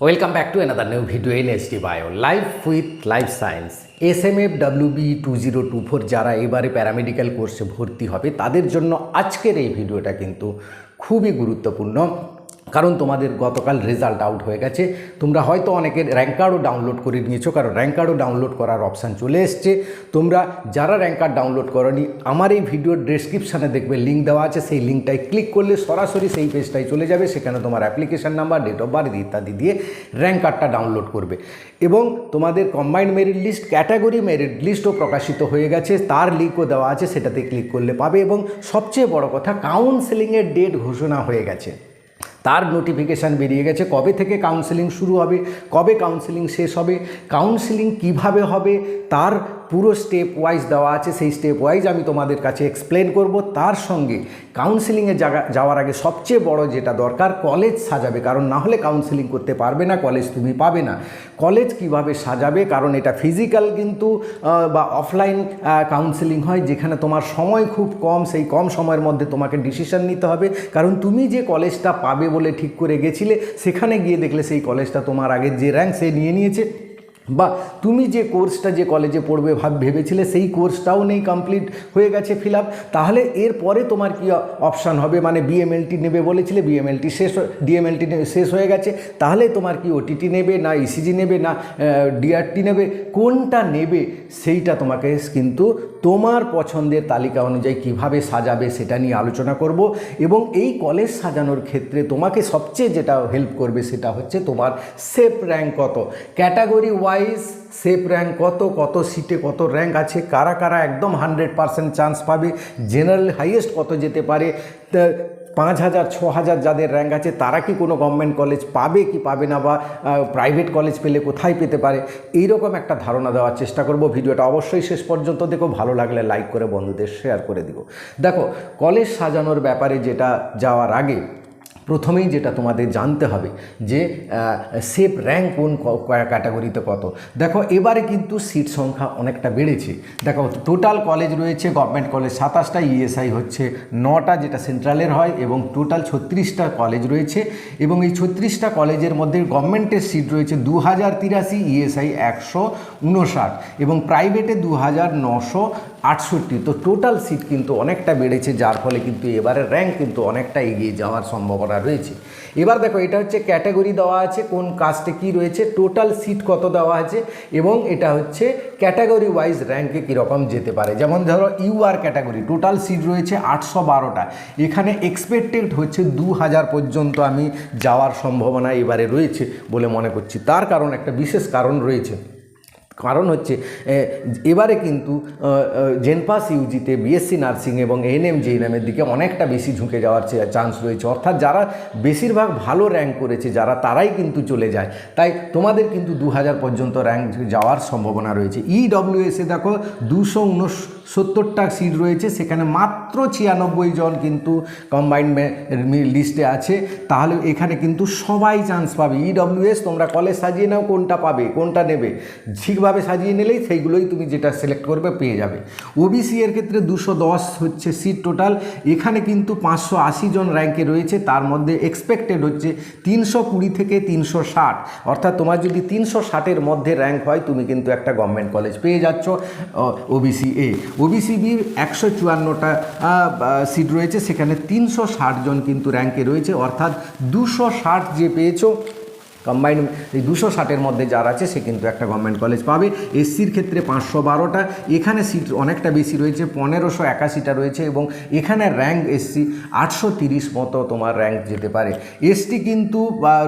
Welcome back to another new video in HD Bio Life with Life Science SMF WB 2024 যারা এবারে paramedical কোর্সে ভর্তি হবে তাদের জন্য আজকের এই ভিডিওটা কিন্তু খুবই গুরুত্বপূর্ণ। কারণ তোমাদের গতকাল রেজাল্ট আউট হয়ে গেছে, তোমরা হয়তো অনেকের র্যাঙ্ক কার্ডও ডাউনলোড করে নিয়েছো, কারণ র্যাঙ্ক কার্ডও ডাউনলোড করার অপশান চলে এসছে। তোমরা যারা র্যাঙ্ক কার্ড ডাউনলোড করোনি, আমার এই ভিডিওর ডেসক্রিপশানে দেখবে লিঙ্ক দেওয়া আছে, সেই লিঙ্কটায় ক্লিক করলে সরাসরি সেই পেজটায় চলে যাবে। সেখানে তোমার application number, date of birth ইত্যাদি দিয়ে র্যাঙ্ক কার্ডটা ডাউনলোড করবে এবং তোমাদের combined merit list, category merit লিস্টও প্রকাশিত হয়ে গেছে, তার লিঙ্কও দেওয়া আছে, সেটাতে ক্লিক করলে পাবে। এবং সবচেয়ে বড় কথা, কাউন্সেলিংয়ের ডেট ঘোষণা হয়ে গেছে, তার নোটিফিকেশান বেরিয়ে গেছে। কবে থেকে কাউন্সেলিং শুরু হবে, কবে কাউন্সেলিং শেষ হবে, কাউন্সেলিং কিভাবে হবে, তার পুরো স্টেপ ওয়াইজ দেওয়া আছে। সেই স্টেপ ওয়াইজ আমি তোমাদের কাছে এক্সপ্লেন করব। তার সঙ্গে কাউন্সেলিংয়ে যাওয়ার আগে সবচেয়ে বড় যেটা দরকার, কলেজ সাজাবে, কারণ না হলে কাউন্সেলিং করতে পারবে না, কলেজ তুমি পাবে না। কলেজ কিভাবে সাজাবে, কারণ এটা ফিজিক্যাল কিন্তু বা অফলাইন কাউন্সেলিং হয়, যেখানে তোমার সময় খুব কম, সেই কম সময়ের মধ্যে তোমাকে ডিসিশন নিতে হবে। কারণ তুমি যে কলেজটা পাবে বলে ঠিক করে গেছিলে, সেখানে গিয়ে দেখলে সেই কলেজটা তোমার আগের যে র্যাঙ্ক সে নিয়ে নিয়েছে, বা তুমি যে কোর্সটা যে কলেজে পড়বে ভেবেছিলে সেই কোর্সটাও নেই, কমপ্লিট হয়ে গেছে ফিল আপ। তাহলে এরপরে তোমার কি অপশান হবে, মানে বিএমএলটি নেবে বলেছিলে, বিএমএলটি শেষ, ডিএমএলটি শেষ হয়ে গেছে, তাহলে তোমার কি ওটিটি নেবে না ইসিজি নেবে না ডিআরটি নেবে, কোনটা নেবে সেইটা তোমাকে কিন্তু তোমার পছন্দের তালিকা অনুযায়ী কিভাবে সাজাবে সেটা নিয়ে আলোচনা করব। এবং এই কলেজ সাজানোর ক্ষেত্রে তোমাকে সবচেয়ে যেটা হেল্প করবে সেটা হচ্ছে তোমার সেফ র্যাঙ্ক কত, ক্যাটাগরি ওয়াইজ সেফ র্যাঙ্ক কত, কত সিটে কত র্যাঙ্ক আছে, কারা কারা একদম 100% চান্স পাবে, জেনারেল হাইয়েস্ট কত যেতে পারে, 5000 6000 যাদের র্যাঙ্ক আছে তারা কি কোনো গভর্নমেন্ট কলেজ পাবে কি পাবে না, বা প্রাইভেট কলেজ পেলে কোথায় পেতে পারে, এইরকম একটা ধারণা দেওয়ার চেষ্টা করব। ভিডিওটা অবশ্যই শেষ পর্যন্ত দেখো, ভালো লাগলে লাইক করে বন্ধুদের শেয়ার করে দিও। দেখো, কলেজ সাজানোর ব্যাপারে যেটা যাওয়ার আগে প্রথমেই যেটা তোমাদের জানতে হবে যে সেফ র্যাঙ্ক কোন ক্যাটাগরিতে কত। দেখো, এবারে কিন্তু সিট সংখ্যা অনেকটা বেড়েছে। দেখো, টোটাল কলেজ রয়েছে গভর্নমেন্ট কলেজ 27টা, ইএসআই হচ্ছে 9টা যেটা সেন্ট্রালের হয়, এবং টোটাল 36টা কলেজ রয়েছে। এবং এই 36টা কলেজের মধ্যে গভর্নমেন্টের সিট রয়েছে 2083, ইএসআই 159 এবং প্রাইভেটে 2968। তো টোটাল সিট কিন্তু অনেকটা বেড়েছে, যার ফলে কিন্তু এবারে র্যাঙ্ক কিন্তু অনেকটা এগিয়ে যাওয়ার সম্ভাবনা রয়েছে। এবার দেখো, এটা হচ্ছে ক্যাটাগরি দেওয়া আছে, কোন কাস্টে কি রয়েছে, টোটাল সিট কত দেওয়া আছে, এবং এটা হচ্ছে ক্যাটাগরি ওয়াইজ র্যাঙ্কে কীরকম যেতে পারে। যেমন ধরো ইউআর ক্যাটাগরি, টোটাল সিট রয়েছে 812টা, এখানে এক্সপেক্টেড হচ্ছে 2000 পর্যন্ত আমি যাওয়ার সম্ভাবনা এবারে রয়েছে বলে মনে করছি। তার কারণ একটা বিশেষ কারণ রয়েছে, কারণ হচ্ছে এবারে কিন্তু জেনপাস ইউজিতে বিএসসি নার্সিং এবং এএনএম জেএনএমের দিকে অনেকটা বেশি ঝুঁকে যাওয়ার চান্স রয়েছে। অর্থাৎ যারা বেশিরভাগ ভালো র্যাঙ্ক করেছে যারা, তারাই কিন্তু চলে যায়। তাই তোমাদের কিন্তু 2000 পর্যন্ত র্যাঙ্ক যাওয়ার সম্ভাবনা রয়েছে। ইডব্লিউএসে দেখো 269টা সিট রয়েছে, সেখানে মাত্র 96 জন কিন্তু কম্বাইন্ড লিস্টে আছে। তাহলে এখানে কিন্তু সবাই চান্স পাবে। ইডব্লিউএস তোমরা কলেজ সাজিয়ে নাও, কোনটা পাবে কোনটা নেবে, ঠিকভাবে সাজিয়ে নিলেই সেইগুলোই তুমি যেটা সিলেক্ট করবে পেয়ে যাবে। ওবিসি এর ক্ষেত্রে 210 হচ্ছে সিট টোটাল, এখানে কিন্তু 580 জন র্যাঙ্কে রয়েছে, তার মধ্যে এক্সপেক্টেড হচ্ছে 320 থেকে 360। অর্থাৎ তোমার যদি 360-এর মধ্যে র্যাঙ্ক হয়, তুমি কিন্তু একটা গভর্নমেন্ট কলেজ পেয়ে যাচ্ছ। ওবিসি এ, ওবিসি বি 154টা সিট রয়েছে, সেখানে 360 জন কিন্তু র্যাঙ্কে রয়েছে। অর্থাৎ 260 যে পেয়েছো, কম্বাইন্ড এই 260-এর মধ্যে যার আছে সে কিন্তু একটা গভর্নমেন্ট কলেজ পাবে। এসসির ক্ষেত্রে 512টা, এখানে সিট অনেকটা বেশি রয়েছে, 1581টা রয়েছে, এবং এখানে র্যাঙ্ক এসসি 830 মতো তোমার র্যাঙ্ক যেতে পারে। এসটি কিন্তু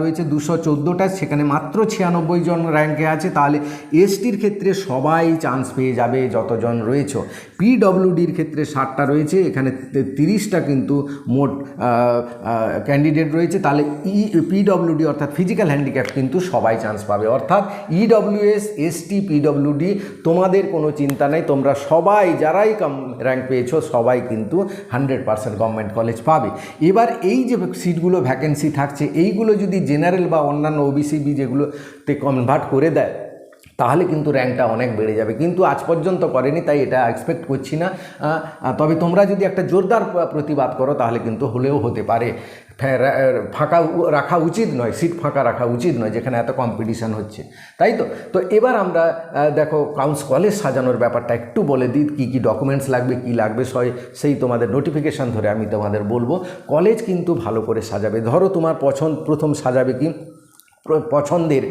রয়েছে 214টা, সেখানে মাত্র 96 জন র্যাঙ্কে আছে। তাহলে এসটির ক্ষেত্রে সবাই চান্স পেয়ে যাবে যতজন রয়েছে। পিডব্লিউডির ক্ষেত্রে 60টা রয়েছে, এখানে 30টা কিন্তু মোট ক্যান্ডিডেট রয়েছে। তাহলে পিডব্লিউডি অর্থাৎ ফিজিক্যাল হ্যান্ডিক্যাপ কিন্তু সবাই চান্স পাবে। অর্থাৎ ইডব্লিউএস, এসটি, পিডব্লিউডি তোমাদের কোনো চিন্তা নেই, তোমরা সবাই যারাই র্যাঙ্ক পেয়েছো সবাই কিন্তু 100% গভর্নমেন্ট কলেজ পাবে। এবার এই যে সিটগুলো ভ্যাকেন্সি থাকছে, এইগুলো যদি জেনারেল বা অন্যান্য ওবিসিবি যেগুলোতে কনভার্ট করে দেয়, তাহলে কিন্তু র্যাঙ্কটা অনেক বেড়ে যাবে, কিন্তু আজ পর্যন্ত করেনি, তাই এটা এক্সপেক্ট করছি না। তবে তোমরা যদি একটা জোরদার প্রতিবাদ করো তাহলে কিন্তু হলেও হতে পারে। ফাঁকা রাখা উচিত নয়, সিট ফাঁকা রাখা উচিত নয় যেখানে এত কম্পিটিশান হচ্ছে, তাই তো। তো এবার আমরা দেখো কলেজ সাজানোর ব্যাপারটা একটু বলে দিই, কী কী ডকুমেন্টস লাগবে, কী লাগবে সেই তোমাদের নোটিফিকেশান ধরে আমি তোমাদের বলবো। কলেজ কিন্তু ভালো করে সাজাবে। ধরো তোমার প্রথম সাজাবে কি পছন্দের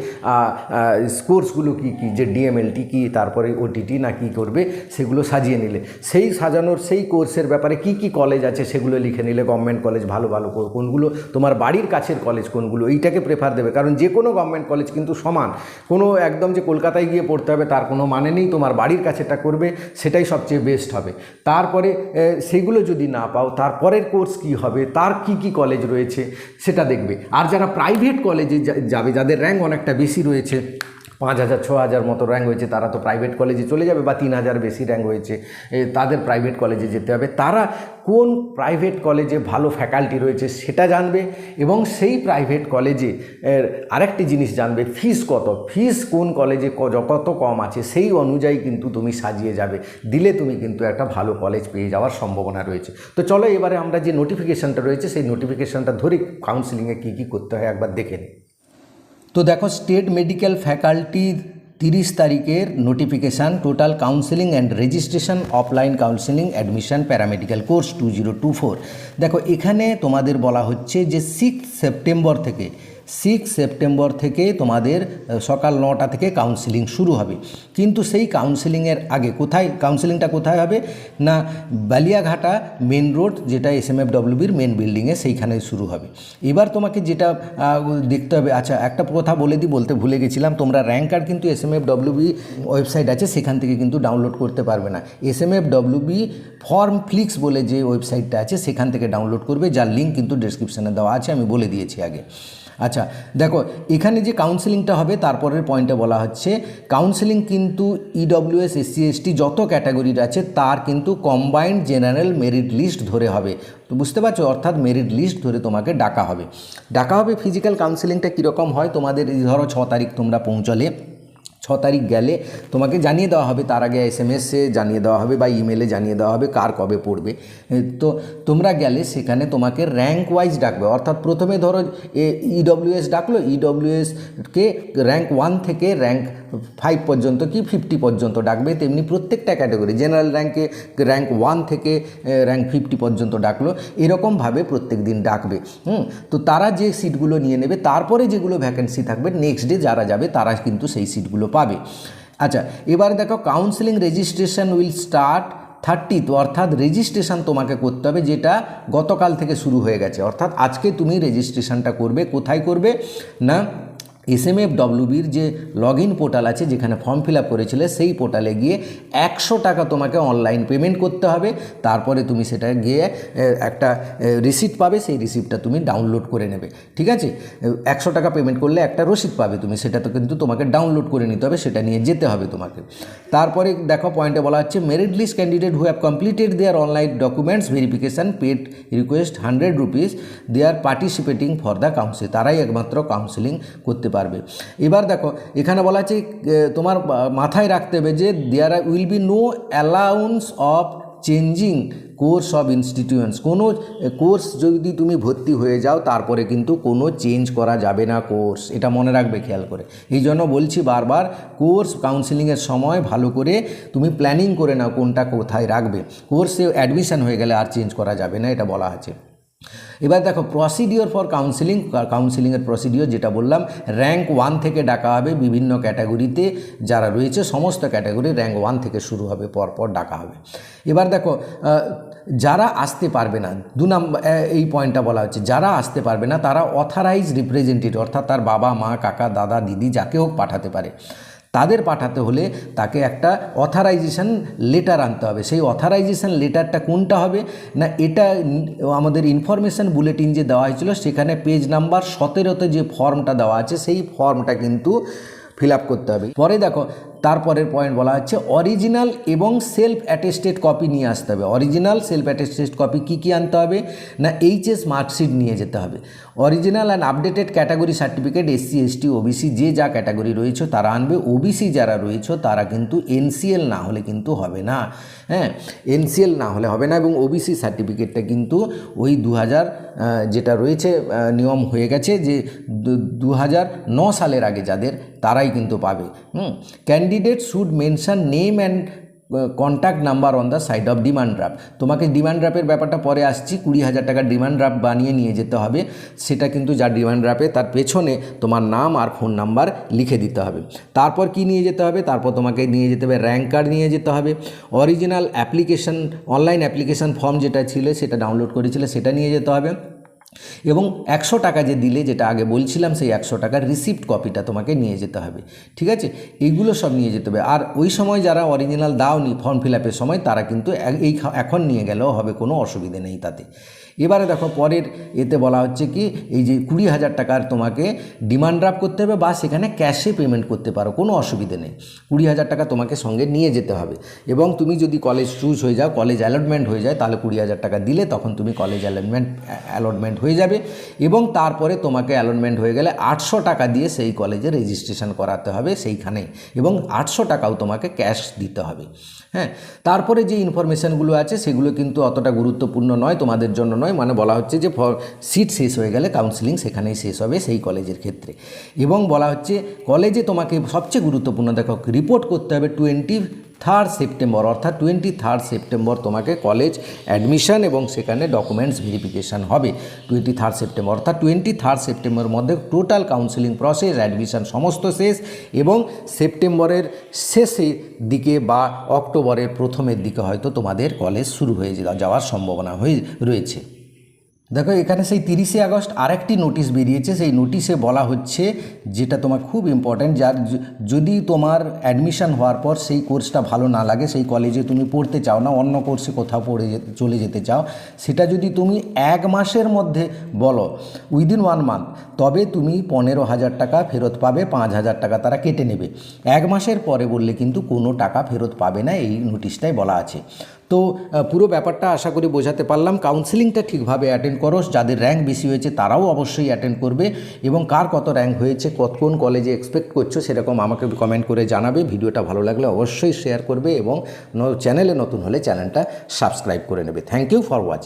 কোর্সগুলো কী কী, যে ডিএমএলটি কী, তারপরে ওটিটি না কী করবে সেগুলো সাজিয়ে নিলে, সেই সাজানোর সেই কোর্সের ব্যাপারে কী কী কলেজ আছে সেগুলো লিখে নিলে, গভর্নমেন্ট কলেজ ভালো ভালো কোনগুলো, তোমার বাড়ির কাছের কলেজ কোনগুলো, এইটাকে প্রেফার দেবে। কারণ যে কোনো গভর্নমেন্ট কলেজ কিন্তু সমান, কোনো একদম যে কলকাতায় গিয়ে পড়তে হবে তার কোনো মানে নেই, তোমার বাড়ির কাছেটা করবে সেটাই সবচেয়ে বেস্ট হবে। তারপরে সেগুলো যদি না পাও, তারপরের কোর্স কী হবে, তার কি কি কলেজ রয়েছে সেটা দেখবে। আর যারা প্রাইভেট কলেজে যাবে, যাদের র্যাঙ্ক অনেকটা বেশি রয়েছে, 5,000 6,000 মতো র্যাঙ্ক হয়েছে, তারা তো প্রাইভেট কলেজে চলে যাবে, বা 3,000 বেশি র্যাঙ্ক হয়েছে তাদের প্রাইভেট কলেজে যেতে হবে। তারা কোন প্রাইভেট কলেজে ভালো ফ্যাকাল্টি রয়েছে সেটা জানবে, এবং সেই প্রাইভেট কলেজে আরেকটি জিনিস জানবে, ফিস কত, ফিস কোন কলেজে কত কম আছে সেই অনুযায়ী কিন্তু তুমি সাজিয়ে যাবে, দিলে তুমি কিন্তু একটা ভালো কলেজ পেয়ে যাওয়ার সম্ভাবনা রয়েছে। তো চলো এবারে আমরা যে নোটিফিকেশানটা রয়েছে সেই নোটিফিকেশানটা ধরে কাউন্সিলিংয়ে কী কী করতে হয় একবার দেখে নিই। তো দেখো, স্টেট মেডিকেল ফ্যাকাল্টি 30 তারিখের notification, total counselling and registration, offline counselling admission paramedical course 2024। দেখো এখানে তোমাদের বলা হচ্ছে যে 6 সেপ্টেম্বর থেকে তোমাদের সকাল 9টা থেকে কাউন্সেলিং শুরু হবে। কিন্তু সেই কাউন্সেলিংয়ের আগে কাউন্সেলিংটা কোথায় হবে না, বালিয়াঘাটা মেন রোড, যেটা SMFWBর মেন বিল্ডিংয়ে, সেইখানে শুরু হবে। এবার তোমাকে যেটা দেখতে হবে, আচ্ছা একটা কথা বলতে ভুলে গেছিলাম, তোমরা র্যাঙ্ক কার্ড কিন্তু SMFWB ওয়েবসাইট আছে, সেখান থেকে কিন্তু ডাউনলোড করতে পারবে না। SMFWB ফর্ম ফ্লিক্স বলে যে ওয়েবসাইটটা আছে সেখান থেকে ডাউনলোড করবে, যার লিঙ্ক কিন্তু ডেসক্রিপশানে দেওয়া আছে, আমি বলে দিয়েছি আগে। আচ্ছা দেখো, এখানে যে কাউন্সেলিংটা হবে তারপরের পয়েন্টে বলা হচ্ছে, কাউন্সেলিং কিন্তু EWS SC ST যত ক্যাটাগরির আছে তার কিন্তু কম্বাইন্ড জেনারেল মেরিট লিস্ট ধরে হবে। তো বুঝতে পারছো, অর্থাৎ মেরিট লিস্ট ধরে তোমাকে ডাকা হবে। ফিজিক্যাল কাউন্সেলিংটা কীরকম হয়, তোমাদের ধরো 6 তারিখ তোমরা পৌঁছলে, 6 তারিখ গেলে তোমাকে জানিয়ে দেওয়া হবে, তার আগে SMS-এ জানিয়ে দেওয়া হবে বা ইমেলে জানিয়ে দেওয়া হবে কার কবে পড়বে। তো তোমরা গেলে সেখানে তোমাকে র্যাঙ্ক ওয়াইজ ডাকবে, অর্থাৎ প্রথমে ধরো EWS ডাকলো, EWS-কে র্যাঙ্ক 1 থেকে র্যাঙ্ক 5 পর্যন্ত কি 50 পর্যন্ত ডাকবে, তেমনি প্রত্যেকটা ক্যাটাগরি, জেনারেল র্যাঙ্কে র্যাঙ্ক 1 থেকে র্যাঙ্ক 50 পর্যন্ত ডাকলো, এরকমভাবে প্রত্যেক দিন ডাকবে। তো তারা যে সিটগুলো নিয়ে নেবে, তারপরে যেগুলো ভ্যাকেন্সি থাকবে নেক্সট ডে যারা যাবে তারা কিন্তু সেই সিটগুলো পাবে। আচ্ছা এবার দেখো, counselling registration will start 30th, অর্থাৎ রেজিস্ট্রেশন তোমাকে করতে হবে, যেটা গতকাল থেকে শুরু হয়ে গেছে, অর্থাৎ আজকে তুমি রেজিস্ট্রেশনটা করবে। কোথায় করবে না, SMFWBর যে লগইন পোর্টাল আছে, যেখানে ফর্ম ফিল আপ করেছিলে সেই পোর্টালে গিয়ে 100 টাকা তোমাকে অনলাইন পেমেন্ট করতে হবে। তারপরে তুমি সেটা গিয়ে একটা রিসিপ্ট পাবে, সেই রিসিপ্টটা তুমি ডাউনলোড করে নেবে। ঠিক আছে, 100 টাকা পেমেন্ট করলে একটা রসিদ পাবে তুমি, সেটা তো কিন্তু তোমাকে ডাউনলোড করে নিতে হবে, সেটা নিয়ে যেতে হবে তোমাকে। তারপরে দেখো পয়েন্টে বলা হচ্ছে, merit list candidate who have completed their online documents verification paid request 100 rupees, they are participating for the council, তারাই একমাত্র কাউন্সিলিং করতে পারবে। এবার দেখো এখানে বলা আছে, তোমার মাথায় রাখতে হবে যে there will be no allowance of changing course of institutions, কোনো কোর্স যদি তুমি ভর্তি হয়ে যাও তারপরে কিন্তু কোনো চেঞ্জ করা যাবে না কোর্স, এটা মনে রাখবে খেয়াল করে। এই জন্য বলছি বারবার, কোর্স কাউন্সিলিংয়ের সময় ভালো করে তুমি প্ল্যানিং করে নাও কোনটা কোথায় রাখবে, কোর্সে অ্যাডমিশন হয়ে গেলে আর চেঞ্জ করা যাবে না, এটা বলা আছে। এবার দেখো, প্রসিডিওর ফর কাউন্সিলিংয়ের প্রসিডিওর যেটা বললাম, র্যাঙ্ক 1 থেকে ডাকা হবে, বিভিন্ন ক্যাটাগরিতে যারা রয়েছে সমস্ত ক্যাটাগরি র্যাঙ্ক 1 থেকে শুরু হবে, পরপর ডাকা হবে। এবার দেখো, যারা আসতে পারবে না, 2 নম্বর এই পয়েন্টটা বলা হচ্ছে, যারা আসতে পারবে না তারা অথরাইজ রিপ্রেজেন্টেটিভ, অর্থাৎ তার বাবা মা কাকা দাদা দিদি যাকে হোক পাঠাতে পারে। তাদের পাঠাতে হলে তাকে একটা অথরাইজেশন লেটার আনতে হবে। সেই অথরাইজেশন লেটারটা কোনটা হবে না, এটা আমাদের ইনফরমেশান বুলেটিন যে দেওয়া হয়েছিল সেখানে পেজ নাম্বার 17-তে যে ফর্মটা দেওয়া আছে সেই ফর্মটা কিন্তু ফিল আপ করতে হবে। পরে দেখো, তারপরের পয়েন্ট বলা হচ্ছে অরিজিনাল এবং সেলফ অ্যাটেস্টেড কপি নিয়ে আসতে হবে। অরিজিনাল সেলফ অ্যাটেস্টেড কপি কী কী আনতে হবে না, এইচএস মার্কশিট নিয়ে যেতে হবে, original and updated category certificate, SC ST OBC যে যা ক্যাটাগরি রয়েছে তারা আনবে। ওবিসি যারা রয়েছে তারা কিন্তু এনসিএল না হলে কিন্তু হবে না, হ্যাঁ, এনসিএল না হলে হবে না। এবং ওবিসি সার্টিফিকেটটা কিন্তু ওই 2000 যেটা রয়েছে নিয়ম হয়ে গেছে যে 2009 সালের আগে যাদের তারাই কিন্তু পাবে। Candidate should mention name and contact number on the side of demand draft. তোমাকে ডিমান্ড ড্রাফের ব্যাপারটা পরে আসছি। 20,000 টাকার ডিমান্ড ড্রাফট বানিয়ে নিয়ে যেতে হবে, সেটা কিন্তু যা ডিমান্ড ড্রাফে তার পেছনে তোমার নাম আর ফোন নাম্বার লিখে দিতে হবে। তারপর কি নিয়ে যেতে হবে, তারপর তোমাকে নিয়ে যেতে হবে র্যাঙ্ক কার্ড নিয়ে যেতে হবে, original application online application form যেটা ছিল সেটা ডাউনলোড করেছিলে সেটা নিয়ে যেতে হবে, এবং 100 টাকা যে দিলে যেটা আগে বলছিলাম সেই 100 টাকার রিসিপ্ট কপিটা তোমাকে নিয়ে যেতে হবে, ঠিক আছে, এইগুলো সব নিয়ে যেতে হবে। আর ওই সময় যারা অরিজিনাল দাওনি ফর্ম ফিল আপের সময় তারা কিন্তু এখন নিয়ে গেলেও হবে, কোনো অসুবিধে নেই তাতে। এবারে দেখো পরের এতে বলা হচ্ছে কি এই যে 20,000 টাকার তোমাকে ডিমান্ড ড্রাফট করতে হবে বা সেখানে ক্যাশে পেমেন্ট করতে পারো, কোনো অসুবিধে নেই। 20,000 টাকা তোমাকে সঙ্গে নিয়ে যেতে হবে, এবং তুমি যদি কলেজ চুজ হয়ে যাও, কলেজ অ্যালটমেন্ট হয়ে যায়, তাহলে 20,000 টাকা দিলে তখন তুমি কলেজ অ্যালটমেন্ট হয়ে যাবে। এবং তারপরে তোমাকে অ্যালটমেন্ট হয়ে গেলে 800 টাকা দিয়ে সেই কলেজে রেজিস্ট্রেশন করাতে হবে সেইখানেই, এবং 800 টাকাও তোমাকে ক্যাশ দিতে হবে। হ্যাঁ, তারপরে যে ইনফরমেশানগুলো আছে সেগুলো কিন্তু অতটা গুরুত্বপূর্ণ নয়, তোমাদের জন্য নয়। মানে বলা হচ্ছে যে সিট শেষ হয়ে গেলে কাউন্সিলিং সেখানেই শেষ হবে সেই কলেজের ক্ষেত্রে। এবং বলা হচ্ছে কলেজে তোমাকে সবচেয়ে গুরুত্বপূর্ণ দেখো রিপোর্ট করতে হবে 23 সেপ্টেম্বর, অর্থাৎ 23 সেপ্টেম্বর তোমাকে কলেজ অ্যাডমিশন এবং সেখানে ডকুমেন্টস ভেরিফিকেশান হবে 23 সেপ্টেম্বর, অর্থাৎ 23 সেপ্টেম্বরের মধ্যে টোটাল কাউন্সিলিং প্রসেস অ্যাডমিশন সমস্ত শেষ, এবং সেপ্টেম্বরের শেষের দিকে বা অক্টোবরের প্রথমের দিকে হয়তো তোমাদের কলেজ শুরু হয়ে যাওয়ার সম্ভাবনা রয়েছে। দেখো এখানে সেই 30 আগস্ট আরেকটি নোটিশ বেরিয়েছে, সেই নোটিশে বলা হচ্ছে যেটা তোমার খুব ইম্পর্ট্যান্ট, যার যদি তোমার অ্যাডমিশন হওয়ার পর সেই কোর্সটা ভালো না লাগে, সেই কলেজে তুমি পড়তে চাও না, অন্য কোর্সে কোথাও চলে যেতে চাও, সেটা যদি তুমি 1 মাসের মধ্যে বলো উইদিন 1 মান্থ, তবে তুমি 15,000 টাকা ফেরত পাবে, 5,000 টাকা তারা কেটে নেবে। 1 মাসের পরে বললে কিন্তু কোনো টাকা ফেরত পাবে না, এই নোটিশটাই বলা আছে। তো পুরো ব্যাপারটা আশা করি বোঝাতে পারলাম। কাউন্সিলিংটা ঠিকভাবে অ্যাটেন্ড করো, যাদের র্যাঙ্ক বেশি হয়েছে তারাও অবশ্যই অ্যাটেন্ড করবে, এবং কার কত র্যাঙ্ক হয়েছে কোন কলেজে এক্সপেক্ট করছো সেরকম আমাকে কমেন্ট করে জানাবে। ভিডিওটা ভালো লাগলে অবশ্যই শেয়ার করবে, এবং চ্যানেলে নতুন হলে চ্যানেলটা সাবস্ক্রাইব করে নেবে। Thank you for watching.